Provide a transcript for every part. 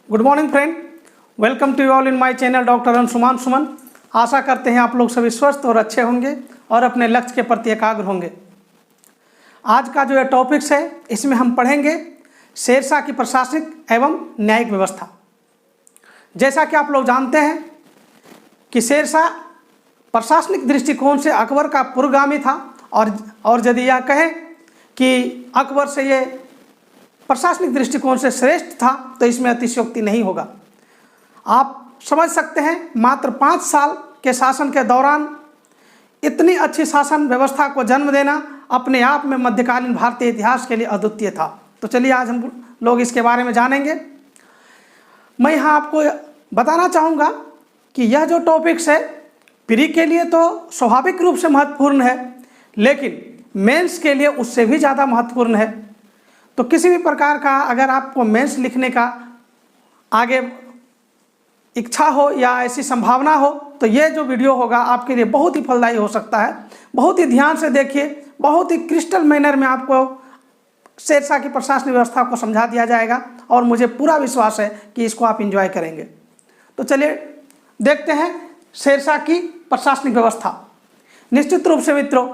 Good morning friend, welcome to you all in my channel doctor Anshuman Suman. आशा करते हैं आप लोग सभी स्वस्थ और अच्छे होंगे और अपने लक्ष्य के प्रति एकाग्र होंगे। आज का जो ये टॉपिक्स है इसमें हम पढ़ेंगे शेरशाह की प्रशासनिक एवं न्यायिक व्यवस्था। जैसा कि आप लोग जानते हैं कि शेरशाह प्रशासनिक दृष्टिकोण से अकबर का पूर्वगामी था और यदि यह कहें कि अकबर से ये प्रशासनिक दृष्टिकोण से श्रेष्ठ था तो इसमें अतिशयोक्ति नहीं होगा। आप समझ सकते हैं मात्र 5 साल के शासन के दौरान इतनी अच्छी शासन व्यवस्था को जन्म देना अपने आप में मध्यकालीन भारतीय इतिहास के लिए अद्वितीय था। तो चलिए आज हम लोग इसके बारे में जानेंगे। मैं यहाँ आपको बताना चाहूँगा कि यह जो टॉपिक्स है प्री के लिए तो स्वाभाविक रूप से महत्वपूर्ण है, लेकिन मेंस के लिए उससे भी ज़्यादा महत्वपूर्ण है। तो किसी भी प्रकार का अगर आपको मेंस लिखने का आगे इच्छा हो या ऐसी संभावना हो तो ये जो वीडियो होगा आपके लिए बहुत ही फलदायी हो सकता है। बहुत ही ध्यान से देखिए, बहुत ही क्रिस्टल मैनर में आपको शेरशाह की प्रशासनिक व्यवस्था को समझा दिया जाएगा और मुझे पूरा विश्वास है कि इसको आप एंजॉय करेंगे। तो चलिए देखते हैं शेरशाह की प्रशासनिक व्यवस्था। निश्चित रूप से मित्रों,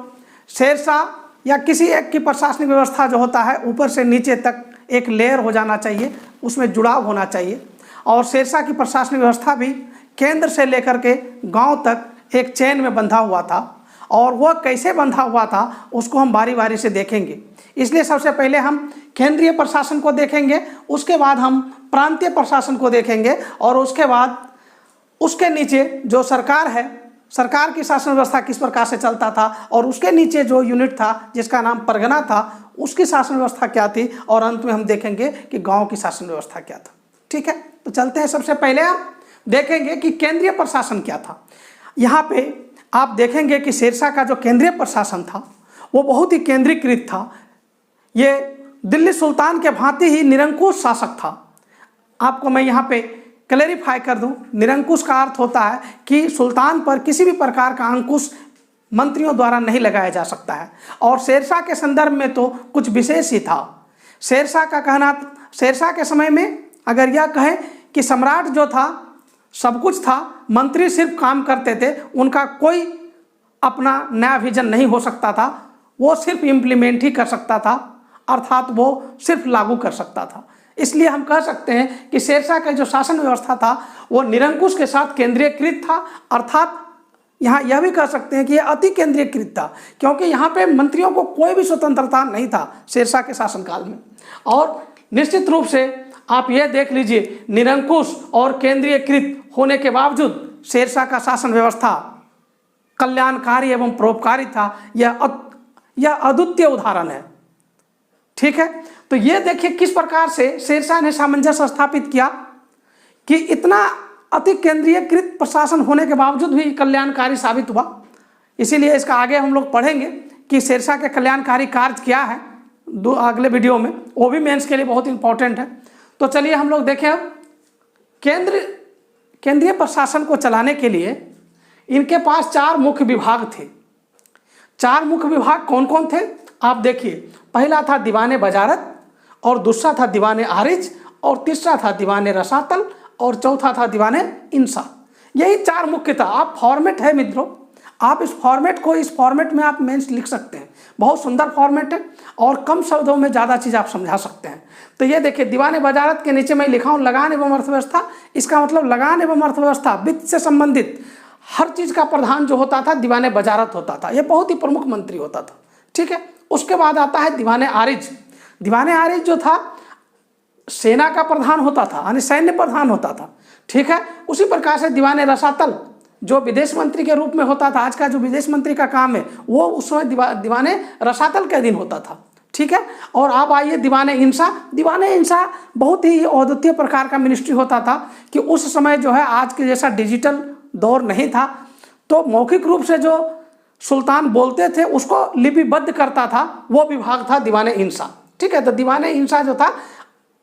शेरशाह या किसी एक की प्रशासनिक व्यवस्था जो होता है ऊपर से नीचे तक एक लेयर हो जाना चाहिए, उसमें जुड़ाव होना चाहिए। और शेरशाह की प्रशासनिक व्यवस्था भी केंद्र से लेकर के गांव तक एक चेन में बंधा हुआ था और वह कैसे बंधा हुआ था उसको हम बारी बारी से देखेंगे। इसलिए सबसे पहले हम केंद्रीय प्रशासन को देखेंगे, उसके बाद हम प्रांतीय प्रशासन को देखेंगे और उसके बाद उसके नीचे जो सरकार है, सरकार की शासन व्यवस्था किस प्रकार से चलता था और उसके नीचे जो यूनिट था जिसका नाम परगना था उसकी शासन व्यवस्था क्या थी और अंत में हम देखेंगे कि गांव की शासन व्यवस्था क्या था। ठीक है, तो चलते हैं। सबसे पहले हम देखेंगे कि केंद्रीय प्रशासन क्या था। यहाँ पे आप देखेंगे कि शेरशाह का जो केंद्रीय प्रशासन था वो बहुत ही केंद्रीकृत था। ये दिल्ली सुल्तान के भांति ही निरंकुश शासक था। आपको मैं यहाँ पे क्लैरिफाई कर दूं, निरंकुश का अर्थ होता है कि सुल्तान पर किसी भी प्रकार का अंकुश मंत्रियों द्वारा नहीं लगाया जा सकता है। और शेरशाह के संदर्भ में तो कुछ विशेष ही था। शेरशाह का कहना, शेरशाह के समय में अगर यह कहें कि सम्राट जो था सब कुछ था, मंत्री सिर्फ काम करते थे, उनका कोई अपना नया विजन नहीं हो सकता था, वो सिर्फ इम्प्लीमेंट ही कर सकता था, अर्थात वो सिर्फ लागू कर सकता था। इसलिए हम कह सकते हैं कि शेरशाह का जो शासन व्यवस्था था वो निरंकुश के साथ केंद्रीयकृत था, अर्थात यहाँ यह भी कह सकते हैं कि यह अति केंद्रीयकृत था, क्योंकि यहाँ पे मंत्रियों को कोई भी स्वतंत्रता नहीं था शेरशाह के शासनकाल में। और निश्चित रूप से आप यह देख लीजिए, निरंकुश और केंद्रीयकृत होने के बावजूद शेरशाह का शासन व्यवस्था कल्याणकारी एवं परोपकारी था। यह अद्वितीय उदाहरण है। ठीक है, तो ये देखिए किस प्रकार से शेरशाह ने सामंजस्य स्थापित किया कि इतना अति केंद्रीयकृत प्रशासन होने के बावजूद भी कल्याणकारी साबित हुआ। इसीलिए इसका आगे हम लोग पढ़ेंगे कि शेरशाह के कल्याणकारी कार्य क्या है अगले वीडियो में, वो भी मेंस के लिए बहुत इंपॉर्टेंट है। तो चलिए हम लोग देखें अब केंद्रीय प्रशासन को चलाने के लिए इनके पास 4 मुख्य विभाग थे। 4 मुख्य विभाग कौन कौन थे आप देखिए। पहला था दीवाने वजारत और दूसरा था दीवाने आरिज और तीसरा था दीवाने रसातल और चौथा था दीवाने इंसा। यही 4 मुख्य था। आप फॉर्मेट है मित्रों, आप इस फॉर्मेट में आप मेंस लिख सकते हैं। बहुत सुंदर फॉर्मेट है और कम शब्दों में ज़्यादा चीज़ आप समझा सकते हैं। तो ये देखिए, दीवाने वजारत के नीचे मैं लिखा हूँ लगान एवं अर्थव्यवस्था। इसका मतलब लगान एवं अर्थव्यवस्था, वित्त से संबंधित हर चीज़ का प्रधान जो होता था दीवाने वजारत होता था। ये बहुत ही प्रमुख मंत्री होता था। ठीक है, उसके बाद आता है दीवाने आरिज। दीवाने आरिज जो था सेना का प्रधान होता था, यानी सैन्य प्रधान होता था। ठीक है, उसी प्रकार से दीवाने रसातल जो विदेश मंत्री के रूप में होता था। आज का जो विदेश मंत्री का काम है वो उस समय दीवाने रसातल के अधीन होता था। ठीक है, और अब आइए दीवाने इंसा। दीवाने इंसा बहुत ही अद्वितीय प्रकार का मिनिस्ट्री होता था कि उस समय जो है आज के जैसा डिजिटल दौर नहीं था, तो मौखिक रूप से जो सुल्तान बोलते थे उसको लिपिबद्ध करता था, वो विभाग था दीवाने इंसा। ठीक है, तो दीवाने इंसा जो था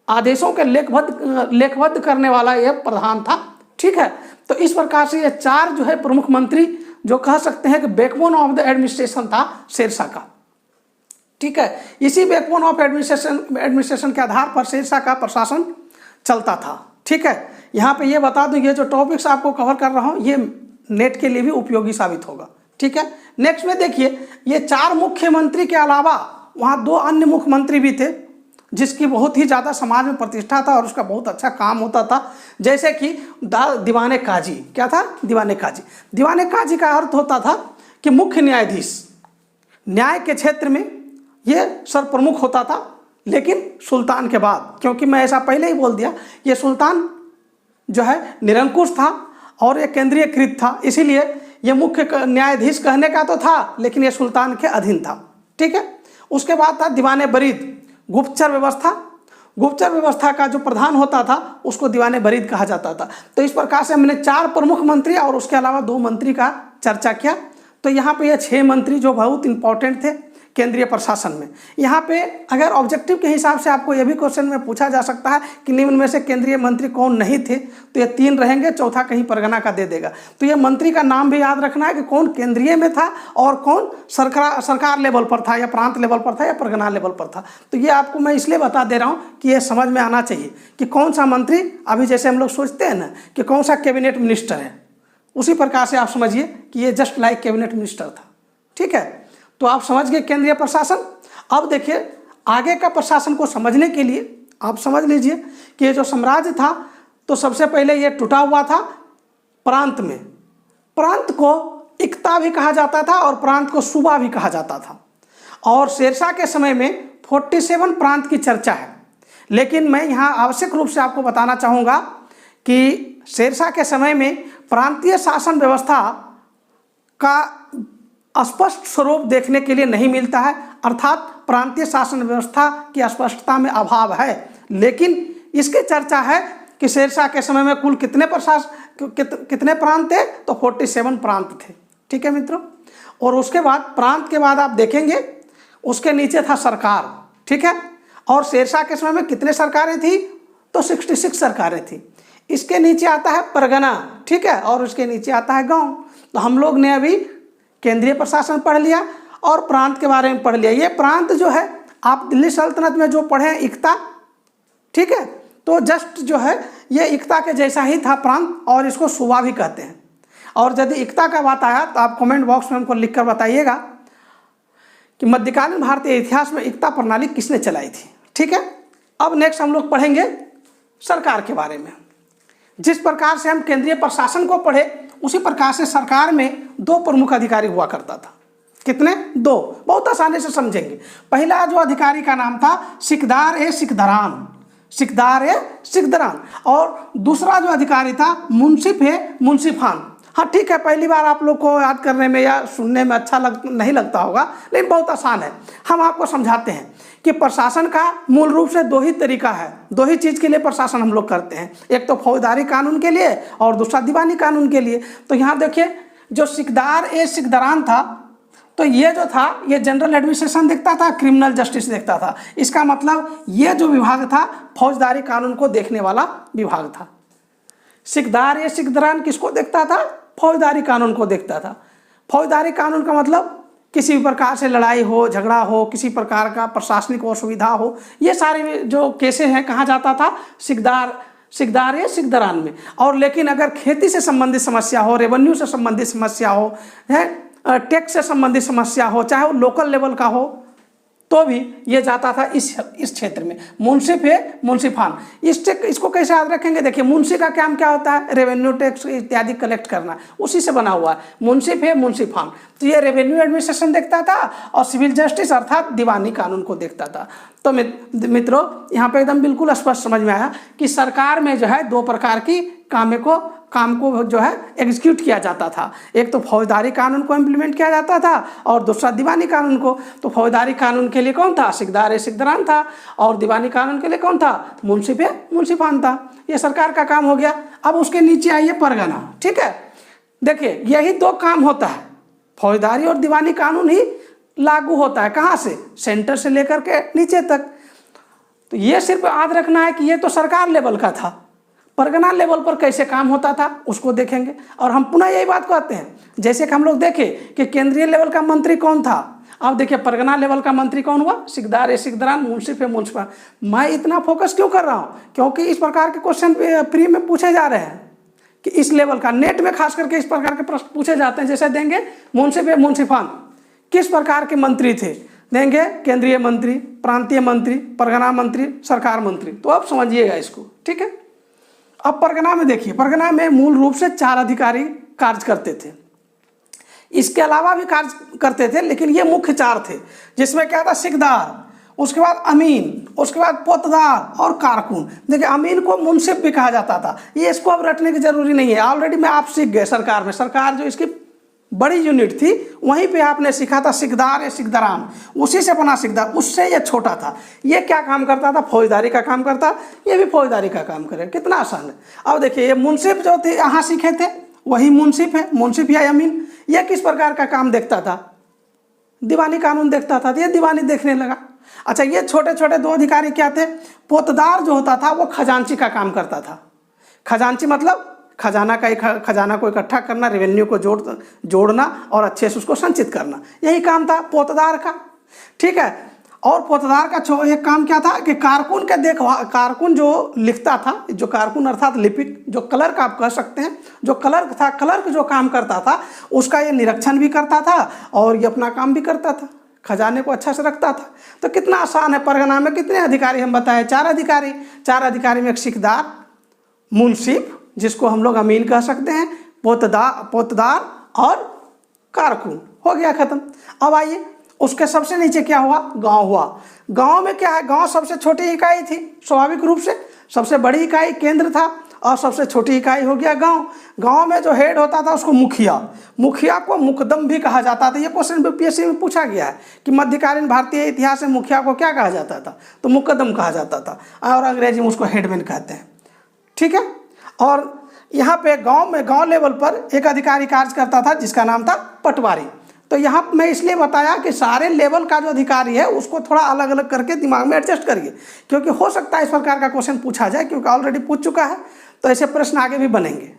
आदेशों के लेखबद्ध करने वाला यह प्रधान था। ठीक है, तो इस प्रकार से ये 4 जो है प्रमुख मंत्री जो कह सकते हैं कि बैकबोन ऑफ द एडमिनिस्ट्रेशन था शेरशाह का। ठीक है, इसी बैकबोन ऑफ एडमिनिस्ट्रेशन के आधार पर शेरशाह का प्रशासन चलता था। ठीक है, यहाँ पे ये बता दूँ, ये जो टॉपिक्स आपको कवर कर रहा हूँ ये नेट के लिए भी उपयोगी साबित होगा। ठीक है, नेक्स्ट में देखिए, ये 4 मुख्यमंत्री के अलावा वहाँ 2 अन्य मुख्यमंत्री भी थे जिसकी बहुत ही ज़्यादा समाज में प्रतिष्ठा था और उसका बहुत अच्छा काम होता था, जैसे कि दीवाने काजी। क्या था? दीवाने काजी। दीवाने काजी का अर्थ होता था कि मुख्य न्यायाधीश। न्याय के क्षेत्र में ये सर्वप्रमुख होता था, लेकिन सुल्तान के बाद, क्योंकि मैं ऐसा पहले ही बोल दिया, ये सुल्तान जो है निरंकुश था और ये केंद्रीयकृत था, इसीलिए ये मुख्य न्यायाधीश कहने का तो था, लेकिन ये सुल्तान के अधीन था। ठीक है, उसके बाद था दीवाने बरीद, गुप्तचर व्यवस्था। गुप्तचर व्यवस्था का जो प्रधान होता था उसको दीवाने बरीद कहा जाता था। तो इस प्रकार से हमने 4 प्रमुख मंत्री और उसके अलावा 2 मंत्री का चर्चा किया। तो यहाँ पे ये 6 मंत्री जो बहुत इंपॉर्टेंट थे केंद्रीय प्रशासन में। यहाँ पे अगर ऑब्जेक्टिव के हिसाब से आपको यह भी क्वेश्चन में पूछा जा सकता है कि निम्न में से केंद्रीय मंत्री कौन नहीं थे, तो ये 3 रहेंगे, चौथा कहीं परगना का दे देगा। तो ये मंत्री का नाम भी याद रखना है कि कौन केंद्रीय में था और कौन सरकार लेवल पर था, या प्रांत लेवल पर था, या परगना लेवल पर था। तो ये आपको मैं इसलिए बता दे रहा हूँ कि ये समझ में आना चाहिए कि कौन सा मंत्री, अभी जैसे हम लोग सोचते हैं ना कि कौन सा कैबिनेट मिनिस्टर है, उसी प्रकार से आप समझिए कि ये जस्ट लाइक कैबिनेट मिनिस्टर था। ठीक है, तो आप समझ गए केंद्रीय प्रशासन। अब देखिए आगे का प्रशासन को समझने के लिए आप समझ लीजिए कि ये जो साम्राज्य था, तो सबसे पहले ये टूटा हुआ था प्रांत में। प्रांत को इक्ता भी कहा जाता था और प्रांत को सूबा भी कहा जाता था। और शेरशाह के समय में 47 प्रांत की चर्चा है, लेकिन मैं यहाँ आवश्यक रूप से आपको बताना चाहूँगा कि शेरशाह के समय में प्रांतीय शासन व्यवस्था का स्पष्ट स्वरूप देखने के लिए नहीं मिलता है, अर्थात प्रांतीय शासन व्यवस्था की स्पष्टता में अभाव है। लेकिन इसकी चर्चा है कि शेरशाह के समय में कुल कितने कितने प्रांत थे, तो 47 प्रांत थे। ठीक है मित्रों, और उसके बाद प्रांत के बाद आप देखेंगे उसके नीचे था सरकार। ठीक है, और शेरशाह के समय में कितने सरकारें थी, तो 66 सरकारें थी। इसके नीचे आता है परगना। ठीक है, और उसके नीचे आता है गाँव। तो हम लोग ने अभी केंद्रीय प्रशासन पढ़ लिया और प्रांत के बारे में पढ़ लिया। ये प्रांत जो है आप दिल्ली सल्तनत में जो पढ़े हैं इक्ता, ठीक है, तो जस्ट जो है ये इक्ता के जैसा ही था प्रांत, और इसको सूबा भी कहते हैं। और यदि इक्ता का बात आया तो आप कमेंट बॉक्स में हमको लिखकर बताइएगा कि मध्यकालीन भारतीय इतिहास में इक्ता प्रणाली किसने चलाई थी। ठीक है, अब नेक्स्ट हम लोग पढ़ेंगे सरकार के बारे में। जिस प्रकार से हम केंद्रीय प्रशासन को पढ़े, उसी प्रकार से सरकार में 2 प्रमुख अधिकारी हुआ करता था। कितने? 2। बहुत आसानी से समझेंगे। पहला जो अधिकारी का नाम था सिकदार-ए-सिकदरान, सिकदार-ए-सिकदरान, और दूसरा जो अधिकारी था मुंसिफान। हाँ ठीक है, पहली बार आप लोग को याद करने में या सुनने में अच्छा नहीं लगता होगा, लेकिन बहुत आसान है। हम आपको समझाते हैं कि प्रशासन का मूल रूप से 2 ही तरीका है, 2 ही चीज़ के लिए प्रशासन हम लोग करते हैं। एक तो फौजदारी कानून के लिए और दूसरा दीवानी कानून के लिए। तो यहाँ देखिए जो सिकदार-ए-सिकदरान था, तो ये जो था ये जनरल एडमिनिस्ट्रेशन देखता था, क्रिमिनल जस्टिस देखता था। इसका मतलब ये जो विभाग था फौजदारी कानून को देखने वाला विभाग था। सिकदार-ए-सिकदरान किसको देखता था? फौजदारी कानून को देखता था। फौजदारी कानून का मतलब किसी भी प्रकार से लड़ाई हो, झगड़ा हो, किसी प्रकार का प्रशासनिक असुविधा हो, ये सारे जो केसेस हैं कहाँ जाता था? सिकदार-ए-सिकदरान में। और लेकिन अगर खेती से संबंधित समस्या हो, रेवेन्यू से संबंधित समस्या हो, है टैक्स से संबंधित समस्या हो, चाहे वो लोकल लेवल का हो, तो भी ये जाता था इस क्षेत्र में। मुंसिफ है मुंसिफान। इसको कैसे याद रखेंगे? देखिए मुंशी का काम क्या होता है? रेवेन्यू टैक्स इत्यादि कलेक्ट करना, उसी से बना हुआ है। मुंसिफ है मुंसिफान। तो ये रेवेन्यू एडमिनिस्ट्रेशन देखता था और सिविल जस्टिस अर्थात दीवानी कानून को देखता था। तो मित्रों यहाँ पे एकदम बिल्कुल स्पष्ट समझ में आया कि सरकार में जो है 2 प्रकार की काम को जो है एग्जीक्यूट किया जाता था। एक तो फौजदारी कानून को इम्प्लीमेंट किया जाता था और दूसरा दीवानी कानून को। तो फौजदारी कानून के लिए कौन था? सिकदार-ए-सिकदरान था, और दीवानी कानून के लिए कौन था? मुंसिफान था। ये सरकार का काम हो गया। अब उसके नीचे आइए परगना। ठीक है, देखिए यही 2 काम होता है, फौजदारी और दीवानी कानून ही लागू होता है। कहाँ से? सेंटर से लेकर के नीचे तक। तो ये सिर्फ याद रखना है कि ये तो सरकार लेवल का था। परगना लेवल पर कैसे काम होता था उसको देखेंगे। और हम पुनः यही बात कहते हैं, जैसे कि हम लोग देखें कि केंद्रीय लेवल का मंत्री कौन था, अब देखिए परगना लेवल का मंत्री कौन हुआ, सिकदार है सिकदरान, मुंसिफ है मुंसिफान। मैं इतना फोकस क्यों कर रहा हूँ, क्योंकि इस प्रकार के क्वेश्चन प्री में पूछे जा रहे हैं कि इस लेवल का, नेट में खास करके इस प्रकार के प्रश्न पूछे जाते हैं। जैसे देंगे मुंसिफ है मुंसिफान किस प्रकार के मंत्री थे, देंगे केंद्रीय मंत्री, प्रांतीय मंत्री, परगना मंत्री, सरकार मंत्री। तो अब समझिएगा इसको, ठीक है। अब परगना में देखिए, परगना में मूल रूप से 4 अधिकारी कार्य करते थे, इसके अलावा भी कार्य करते थे, लेकिन ये मुख्य 4 थे, जिसमें क्या था, सिकदार, उसके बाद अमीन, उसके बाद पोतदार और कारकुन। देखिए अमीन को मुंसिफ भी कहा जाता था, ये इसको अब रटने की जरूरी नहीं है, ऑलरेडी में आप सीख गए। सरकार में, सरकार जो इसकी बड़ी यूनिट थी वहीं पे आपने सीखा था सिकदार या सिकदरान, उसी से बना सिकदार, उससे ये छोटा था। ये क्या काम करता था, फौजदारी का काम करता, ये भी फौजदारी का काम करे, कितना आसान है। अब देखिए ये मुंसिफ जो थे यहाँ सीखे थे वही मुंसिफ है, मुंसिफ या अमीन। यह किस प्रकार का काम देखता था, दीवानी कानून देखता था, तो ये दीवानी देखने लगा। अच्छा ये छोटे छोटे 2 अधिकारी क्या थे, पोतदार जो होता था वो खजांची का काम करता था। खजांची मतलब खजाना को इकट्ठा करना, रेवेन्यू को जोड़ना और अच्छे से उसको संचित करना, यही काम था पोतदार का, ठीक है। और पोतदार का एक काम क्या था कि कारकुन के देखभाल, कारकुन जो लिखता था, जो कारकुन अर्थात लिपिक, जो क्लर्क आप कह सकते हैं, जो क्लर्क था, क्लर्क जो काम करता था उसका ये निरीक्षण भी करता था और ये अपना काम भी करता था, खजाने को अच्छा से रखता था। तो कितना आसान है। परगना में कितने अधिकारी हम बताए, 4 अधिकारी। 4 अधिकारी में एक सिकदार, मुंसिफ जिसको हम लोग अमीन कह सकते हैं, पोतदार और कारकुन, हो गया खत्म। अब आइए उसके सबसे नीचे क्या हुआ, गांव हुआ। गांव में क्या है, गांव सबसे छोटी इकाई थी, स्वाभाविक रूप से सबसे बड़ी इकाई केंद्र था और सबसे छोटी इकाई हो गया गांव। गांव में जो हेड होता था उसको मुखिया, मुखिया को मुकदम भी कहा जाता था। ये क्वेश्चन यूपीएससी में पूछा गया है कि मध्यकालीन भारतीय इतिहास में मुखिया को क्या कहा जाता था, तो मुकदम कहा जाता था और अंग्रेजी में उसको हेडमैन कहते हैं, ठीक है। और यहाँ पे गांव लेवल पर एक अधिकारी कार्य करता था जिसका नाम था पटवारी। तो यहाँ मैं इसलिए बताया कि सारे लेवल का जो अधिकारी है उसको थोड़ा अलग अलग करके दिमाग में एडजस्ट करिए, क्योंकि हो सकता है इस प्रकार का क्वेश्चन पूछा जाए, क्योंकि ऑलरेडी पूछ चुका है, तो ऐसे प्रश्न आगे भी बनेंगे,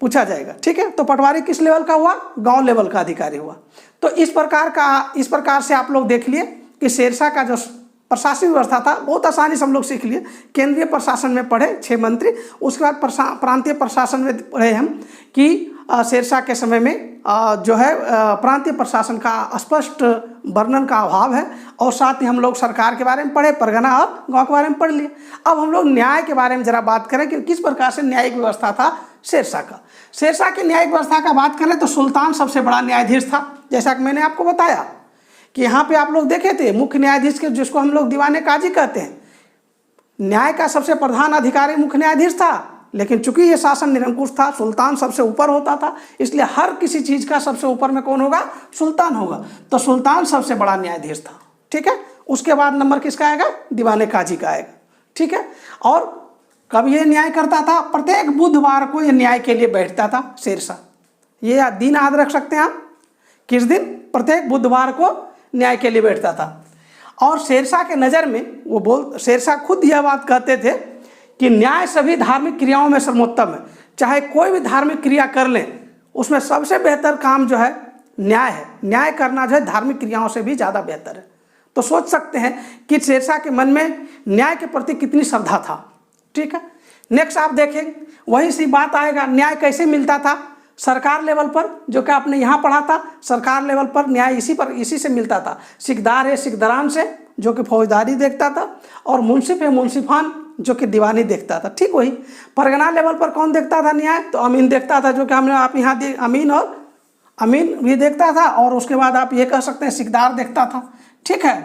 पूछा जाएगा, ठीक है। तो पटवारी किस लेवल का हुआ, गाँव लेवल का अधिकारी हुआ। तो इस प्रकार से आप लोग देख लिए कि शेरशाह का जो प्रशासनिक व्यवस्था था बहुत आसानी से हम लोग सीख लिए। केंद्रीय प्रशासन में पढ़े 6 मंत्री, उसके बाद प्रांतीय प्रशासन में पढ़े हम कि शेरशाह के समय में जो है प्रांतीय प्रशासन का स्पष्ट वर्णन का अभाव है, और साथ ही हम लोग सरकार के बारे में पढ़े, परगना और गांव के बारे में पढ़ लिए। अब हम लोग न्याय के बारे में जरा बात करें कि किस प्रकार से न्यायिक व्यवस्था था शेरशाह का। शेरशाह की न्यायिक व्यवस्था का बात करें तो सुल्तान सबसे बड़ा न्यायाधीश था, जैसा कि मैंने आपको बताया कि यहाँ पे आप लोग देखे थे मुख्य न्यायाधीश के, जिसको हम लोग दीवाने काजी कहते हैं, न्याय का सबसे प्रधान अधिकारी मुख्य न्यायाधीश था। लेकिन चूंकि ये शासन निरंकुश था, सुल्तान सबसे ऊपर होता था, इसलिए हर किसी चीज का सबसे ऊपर में कौन होगा, सुल्तान होगा। तो सुल्तान सबसे बड़ा न्यायाधीश था, ठीक है। उसके बाद नंबर किसका आएगा, दीवाने काजी का आएगा, ठीक है। और कब ये न्याय करता था, प्रत्येक बुधवार को ये न्याय के लिए बैठता था शेरशाह। ये दिन याद रख सकते हैं आप, किस दिन, प्रत्येक बुधवार को न्याय के लिए बैठता था। और शेरशाह के नज़र में शेरशाह खुद यह बात कहते थे कि न्याय सभी धार्मिक क्रियाओं में सर्वोत्तम है। चाहे कोई भी धार्मिक क्रिया कर लें, उसमें सबसे बेहतर काम जो है न्याय है। न्याय करना जो है धार्मिक क्रियाओं से भी ज़्यादा बेहतर है। तो सोच सकते हैं कि शेरशाह के मन में न्याय के प्रति कितनी श्रद्धा था, ठीक है। नेक्स्ट आप देखें, वही सी बात आएगा, न्याय कैसे मिलता था सरकार लेवल पर, जो कि आपने यहाँ पढ़ा था। सरकार लेवल पर न्याय इसी से मिलता था, सिकदार है सिकदरान से, जो कि फौजदारी देखता था, और मुंसिफ है मुंसिफान, जो कि दीवानी देखता था, ठीक। वही परगना लेवल पर कौन देखता था न्याय, तो अमीन देखता था, जो कि हमने आप यहाँ अमीन भी देखता था, और उसके बाद आप ये कह सकते हैं सिकदार देखता था, ठीक है।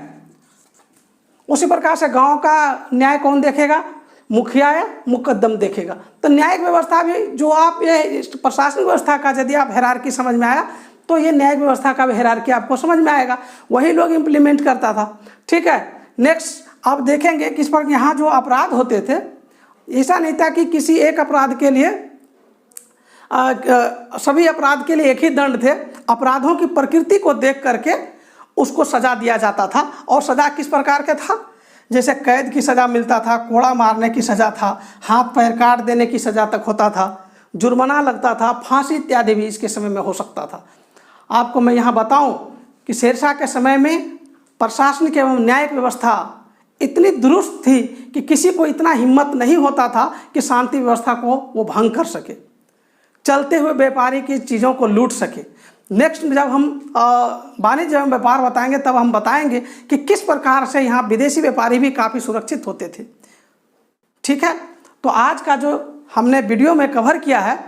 उसी प्रकार से गांव का न्याय कौन देखेगा, मुखिया या मुकद्दम देखेगा। तो न्यायिक व्यवस्था भी जो आप ये प्रशासनिक व्यवस्था का यदि आप हेरारकी समझ में आया, तो ये न्यायिक व्यवस्था का भी हेरारकी आपको समझ में आएगा, वही लोग इम्प्लीमेंट करता था, ठीक है। नेक्स्ट आप देखेंगे किस पर यहाँ जो अपराध होते थे, ऐसा नहीं था कि किसी एक अपराध के लिए सभी अपराध के लिए एक ही दंड थे। अपराधों की प्रकृति को देख करके उसको सजा दिया जाता था। और सजा किस प्रकार का था, जैसे कैद की सज़ा मिलता था, कोड़ा मारने की सज़ा था, हाथ पैर काट देने की सज़ा तक होता था, जुर्माना लगता था, फांसी इत्यादि भी इसके समय में हो सकता था। आपको मैं यहाँ बताऊं कि शेरशाह के समय में प्रशासनिक एवं न्यायिक व्यवस्था इतनी दुरुस्त थी कि किसी को इतना हिम्मत नहीं होता था कि शांति व्यवस्था को वो भंग कर सके, चलते हुए व्यापारी की चीज़ों को लूट सके। नेक्स्ट जब हम वाणिज्य एवं व्यापार बताएंगे तब हम बताएंगे कि किस प्रकार से यहाँ विदेशी व्यापारी भी काफ़ी सुरक्षित होते थे। ठीक है, तो आज का जो हमने वीडियो में कवर किया है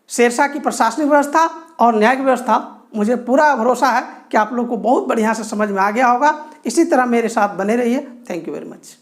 शेरशाह की प्रशासनिक व्यवस्था और न्यायिक व्यवस्था, मुझे पूरा भरोसा है कि आप लोग को बहुत बढ़िया से समझ में आ गया होगा। इसी तरह मेरे साथ बने रहिए। Thank you very much.